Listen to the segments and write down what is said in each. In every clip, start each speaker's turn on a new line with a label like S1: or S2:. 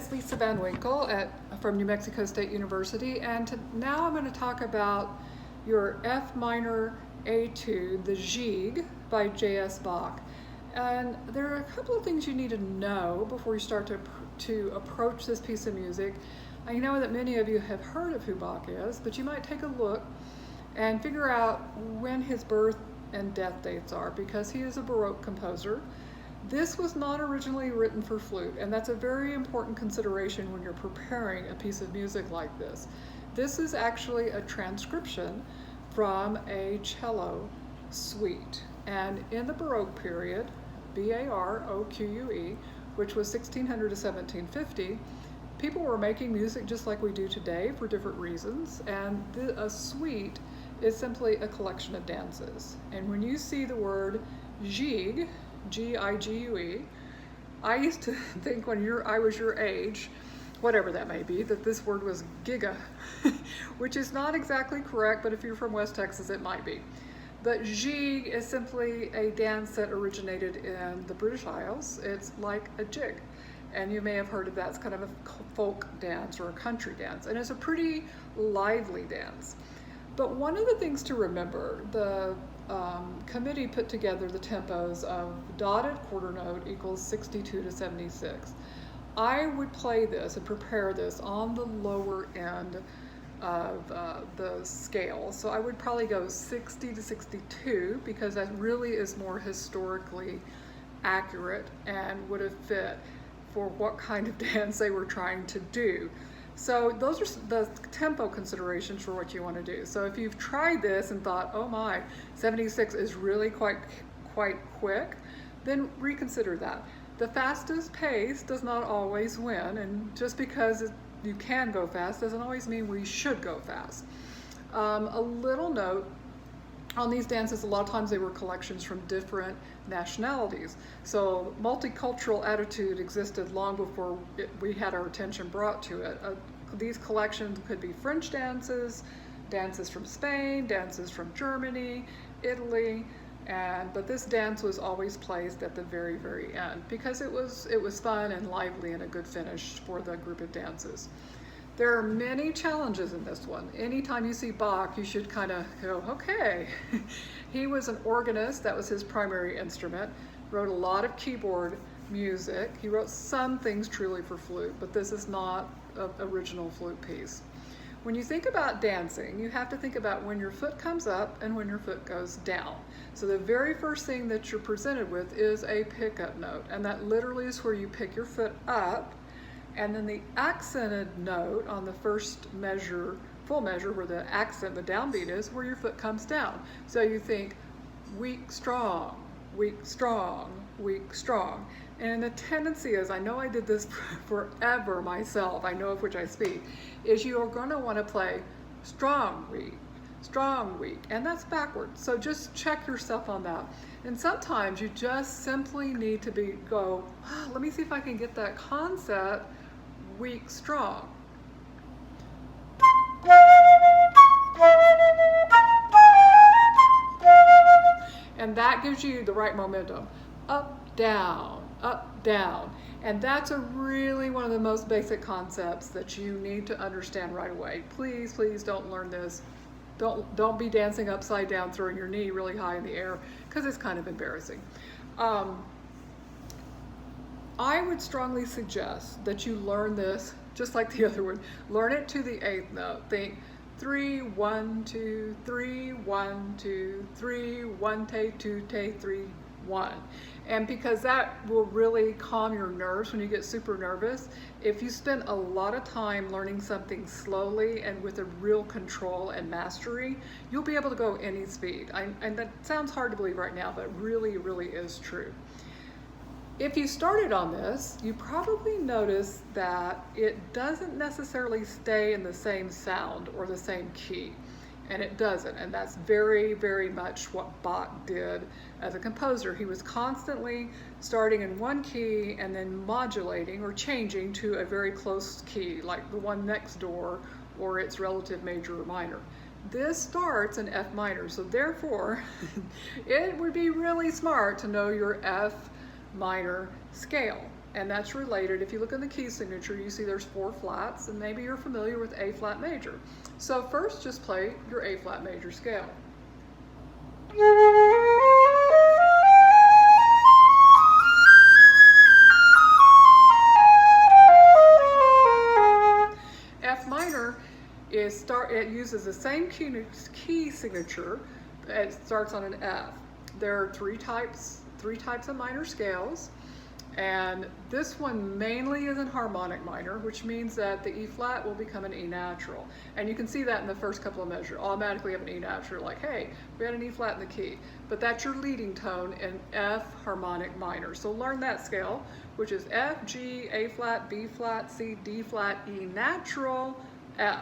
S1: it's Lisa Van Winkle from New Mexico State University, and now I'm going to talk about your F minor Etude, the Gigue by J.S. Bach. And there are a couple of things you need to know before you start to approach this piece of music. I know that many of you have heard of who Bach is, but you might take a look and figure out when his birth and death dates are, because he is a Baroque composer. This was not originally written for flute, and that's a very important consideration when you're preparing a piece of music like this. This is actually a transcription from a cello suite. And in the Baroque period, Baroque, which was 1600 to 1750, people were making music just like we do today for different reasons, and a suite is simply a collection of dances. And when you see the word gigue, G-I-G-U-E, I used to think when I was your age, whatever that may be, that this word was giga, which is not exactly correct, but if you're from West Texas, it might be. But gigue is simply a dance that originated in the British Isles. It's like a jig, and you may have heard of that. It's kind of a folk dance or a country dance, and it's a pretty lively dance. But one of the things to remember, the committee put together the tempos of dotted quarter note equals 62 to 76. I would play this and prepare this on the lower end of the scale. So I would probably go 60 to 62 because that really is more historically accurate and would have fit for what kind of dance they were trying to do. So those are the tempo considerations for what you want to do. So if you've tried this and thought, oh my, 76 is really quite quick, then reconsider that. The fastest pace does not always win, and just because you can go fast doesn't always mean we should go fast. A little note on these dances, a lot of times they were collections from different nationalities. So multicultural attitude existed long before we had our attention brought to it. These collections could be French dances, dances from Spain, dances from Germany, Italy, but this dance was always placed at the very, very end because it was fun and lively and a good finish for the group of dances. There are many challenges in this one. Anytime you see Bach, you should kind of go, okay. He was an organist, that was his primary instrument, wrote a lot of keyboard music. He wrote some things truly for flute, but this is not an original flute piece. When you think about dancing, you have to think about when your foot comes up and when your foot goes down. So the very first thing that you're presented with is a pickup note, and that literally is where you pick your foot up. And then the accented note on the first measure, full measure, where the accent, the downbeat is, where your foot comes down. So you think weak, strong, weak, strong, weak, strong. And the tendency is, I know I did this forever myself, I know of which I speak, is you are going to want to play strong, weak, and that's backwards. So just check yourself on that. And sometimes you just simply need to go, let me see if I can get that concept, weak, strong. And that gives you the right momentum. Up, down, up, down. And that's really one of the most basic concepts that you need to understand right away. Please, please don't learn this. Don't be dancing upside down, throwing your knee really high in the air, because it's kind of embarrassing. I would strongly suggest that you learn this just like the other one. Learn it to the eighth note. Think 3, 1, 2, 3, 1, 2, 3, 1, 2, 3, 1. And because that will really calm your nerves when you get super nervous. If you spend a lot of time learning something slowly and with a real control and mastery, you'll be able to go any speed. And that sounds hard to believe right now, but it really, really is true. If you started on this, you probably notice that it doesn't necessarily stay in the same sound or the same key. And it doesn't, and that's very, very much what Bach did as a composer. He was constantly starting in one key and then modulating or changing to a very close key, like the one next door or its relative major or minor. This starts in F minor, so therefore it would be really smart to know your F minor scale. and that's related. If you look in the key signature, you see there's 4 flats, and maybe you're familiar with A flat major. So first, just play your A flat major scale. F minor it uses the same key signature. It starts on an F. There are three types of minor scales, and this one mainly is in harmonic minor, which means that the E flat will become an E natural. And you can see that in the first couple of measures. Automatically have an E natural, like, hey, we had an E flat in the key. But that's your leading tone in F harmonic minor. So learn that scale, which is F, G, A flat, B flat, C, D flat, E natural, F.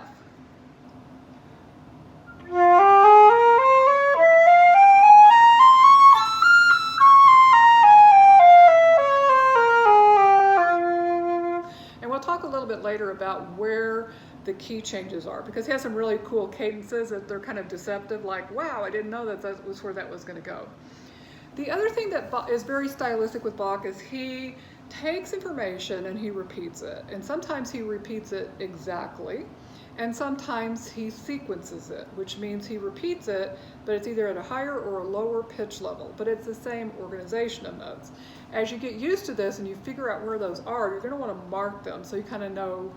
S1: And we'll talk a little bit later about where the key changes are, because he has some really cool cadences that they're kind of deceptive, like, wow, I didn't know that was where that was going to go. The other thing that is very stylistic with Bach is he takes information and he repeats it. And sometimes he repeats it exactly, and sometimes he sequences it, which means he repeats it, but it's either at a higher or a lower pitch level, but it's the same organization of notes. As you get used to this and you figure out where those are, you're going to want to mark them so you kind of know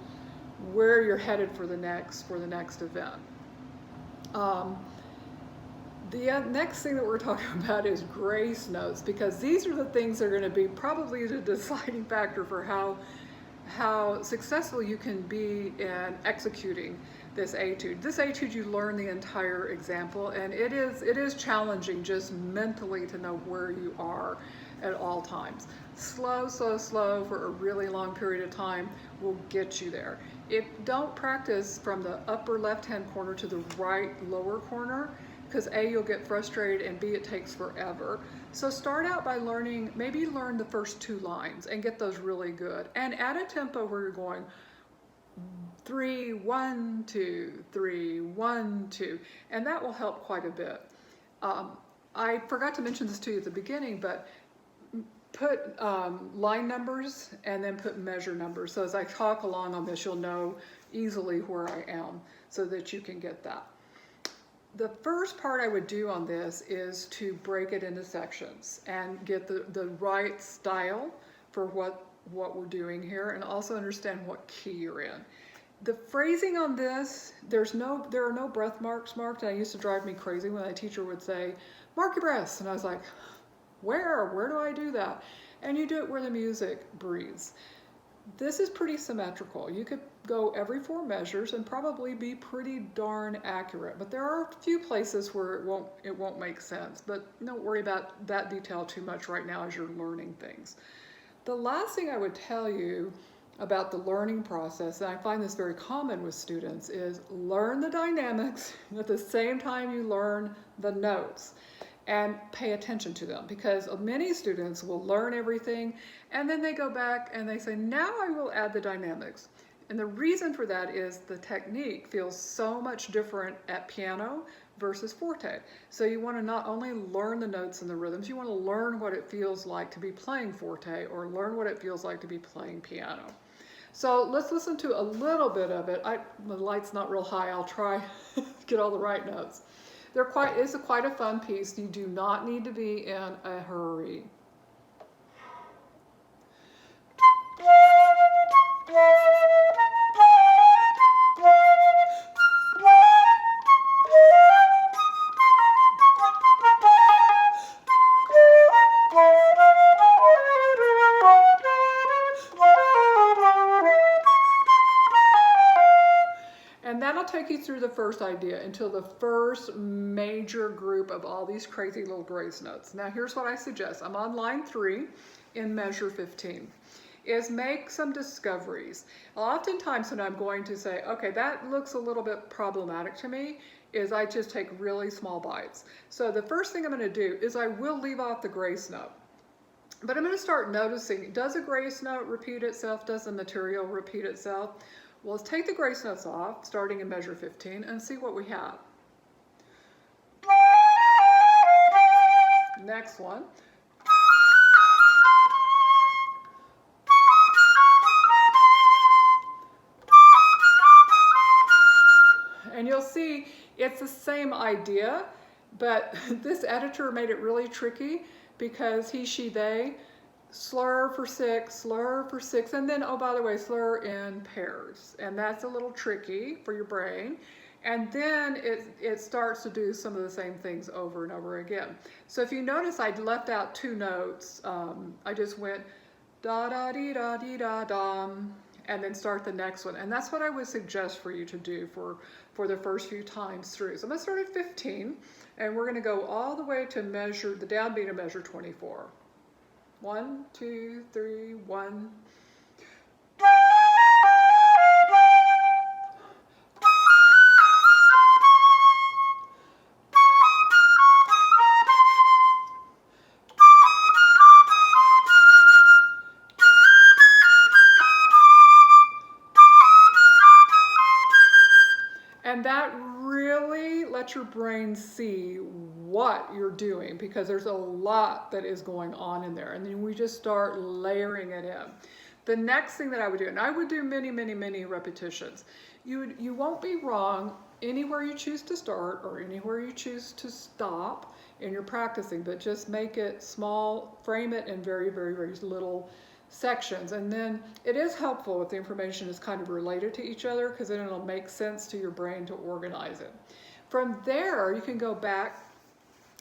S1: where you're headed for the next event. The next thing that we're talking about is grace notes, because these are the things that are going to be probably the deciding factor for how successful you can be in executing this etude. This etude, you learn the entire example, and it is challenging just mentally to know where you are at all times. Slow for a really long period of time will get you there. If don't practice from the upper left-hand corner to the right lower corner, because A, you'll get frustrated, and B, it takes forever. So start out by learning, maybe learn the first 2 lines and get those really good. And add a tempo where you're going 3, 1, 2, 3, 1, 2, and that will help quite a bit. I forgot to mention this to you at the beginning, but put line numbers and then put measure numbers. So as I talk along on this, you'll know easily where I am so that you can get that. The first part I would do on this is to break it into sections and get the right style for what we're doing here, and also understand what key you're in. The phrasing on this, there are no breath marks marked, and it used to drive me crazy when my teacher would say, mark your breaths, and I was like, where do I do that? And you do it where the music breathes. This is pretty symmetrical. You could go every 4 measures and probably be pretty darn accurate, but there are a few places where it won't make sense, but don't worry about that detail too much right now as you're learning things. The last thing I would tell you about the learning process, and I find this very common with students, is learn the dynamics at the same time you learn the notes. And pay attention to them, because many students will learn everything and then they go back and they say, now I will add the dynamics. And the reason for that is the technique feels so much different at piano versus forte. So you want to not only learn the notes and the rhythms, you want to learn what it feels like to be playing forte, or learn what it feels like to be playing piano. So let's listen to a little bit of it. The light's not real high. I'll try to get all the right notes. It's quite a fun piece. You do not need to be in a hurry. And that'll take you through the first idea until the first major group of all these crazy little grace notes. Now here's what I suggest. I'm on line 3 in measure 15. Is make some discoveries. Oftentimes when I'm going to say, okay, that looks a little bit problematic to me, is I just take really small bites. So the first thing I'm going to do is I will leave off the grace note. But I'm going to start noticing, does a grace note repeat itself? Does the material repeat itself? Well, let's take the grace notes off, starting in measure 15, and see what we have. Next one. see, it's the same idea, but this editor made it really tricky because he, she, they, slur for 6, and then, oh, by the way, slur in pairs. And that's a little tricky for your brain. And then it starts to do some of the same things over and over again. So if you notice, I left out 2 notes. I just went da da dee da dee da dum, and then start the next one. And that's what I would suggest for you to do for the first few times through. So I'm gonna start at 15, and we're gonna go all the way to measure, the downbeat of measure 24. 1, 2, 3, 1. And that really lets your brain see what you're doing, because there's a lot that is going on in there. And then we just start layering it in. The next thing that I would do, and I would do many, many, many repetitions. You won't be wrong anywhere you choose to start or anywhere you choose to stop in your practicing, but just make it small, frame it in very, very, very little sections. And then it is helpful if the information is kind of related to each other, because then it'll make sense to your brain to organize it. From there, you can go back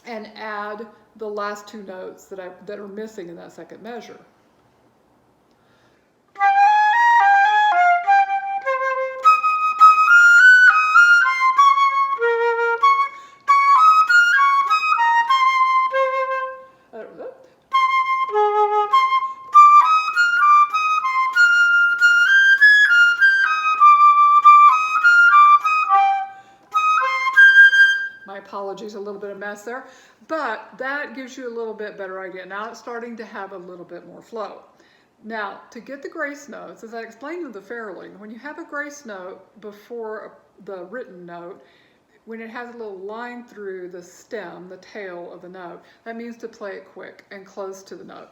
S1: and add the last 2 notes that are missing in that second measure. Apologies, a little bit of mess there, but that gives you a little bit better idea. Now it's starting to have a little bit more flow. Now, to get the grace notes, as I explained in the Fairling, when you have a grace note before the written note, when it has a little line through the stem, the tail of the note, that means to play it quick and close to the note.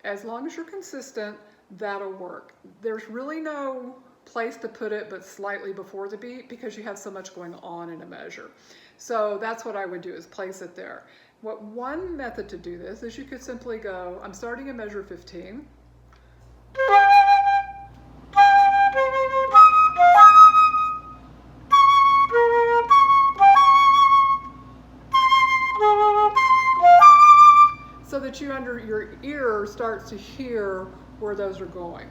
S1: As long as you're consistent, that'll work. There's really no place to put it but slightly before the beat, because you have so much going on in a measure. So that's what I would do, is place it there. One method to do this is you could simply go, I'm starting in measure 15. So that your ear starts to hear where those are going.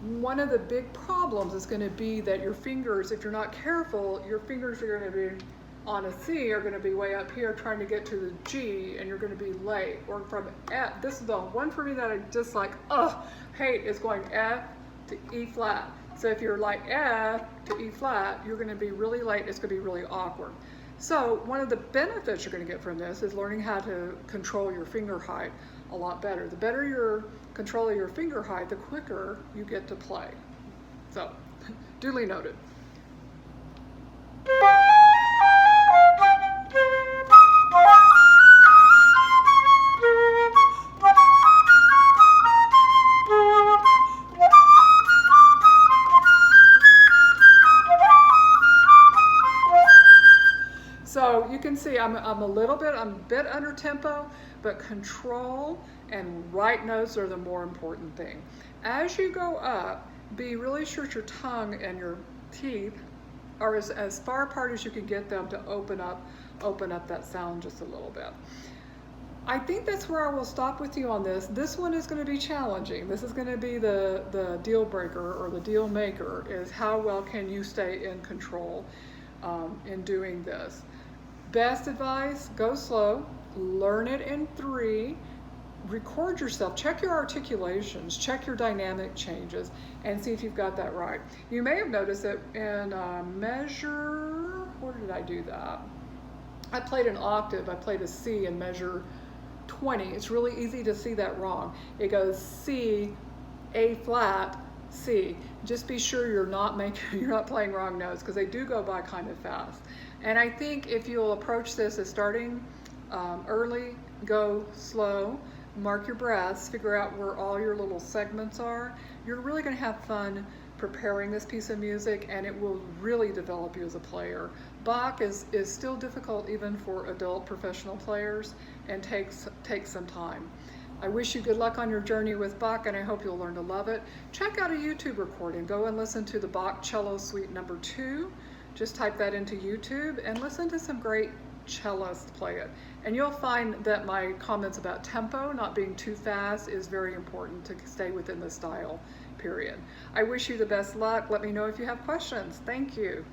S1: One of the big problems is going to be that your fingers, if you're not careful, your fingers are going to be on a C, are going to be way up here trying to get to the G, and you're going to be late. Or from F, this is the one for me that I just like, hate, is going F to E flat. So if you're like F to E flat, you're going to be really late. It's going to be really awkward. So one of the benefits you're going to get from this is learning how to control your finger height a lot better. The better your control of your finger height, the quicker you get to play. So, duly noted. So you can see I'm a bit under tempo, but control and right notes are the more important thing. As you go up, be really sure your tongue and your teeth are as far apart as you can get them to open up that sound just a little bit. I think that's where I will stop with you on this. This one is going to be challenging. This is going to be the deal breaker or the deal maker, is how well can you stay in control in doing this. Best advice, go slow, learn it in 3, record yourself, check your articulations, check your dynamic changes, and see if you've got that right. You may have noticed that in measure, where did I do that? I played an octave, I played a C in measure 20. It's really easy to see that wrong. It goes C, A flat, C. Just be sure you're not playing wrong notes, because they do go by kind of fast. And I think if you'll approach this as starting early, go slow, mark your breaths, figure out where all your little segments are, you're really going to have fun preparing this piece of music, and it will really develop you as a player. Bach is still difficult even for adult professional players and takes some time. I wish you good luck on your journey with Bach, and I hope you'll learn to love it. Check out a YouTube recording. Go and listen to the Bach Cello Suite number 2. Just type that into YouTube and listen to some great cellists play it. And you'll find that my comments about tempo, not being too fast, is very important to stay within the style, period. I wish you the best luck. Let me know if you have questions. Thank you.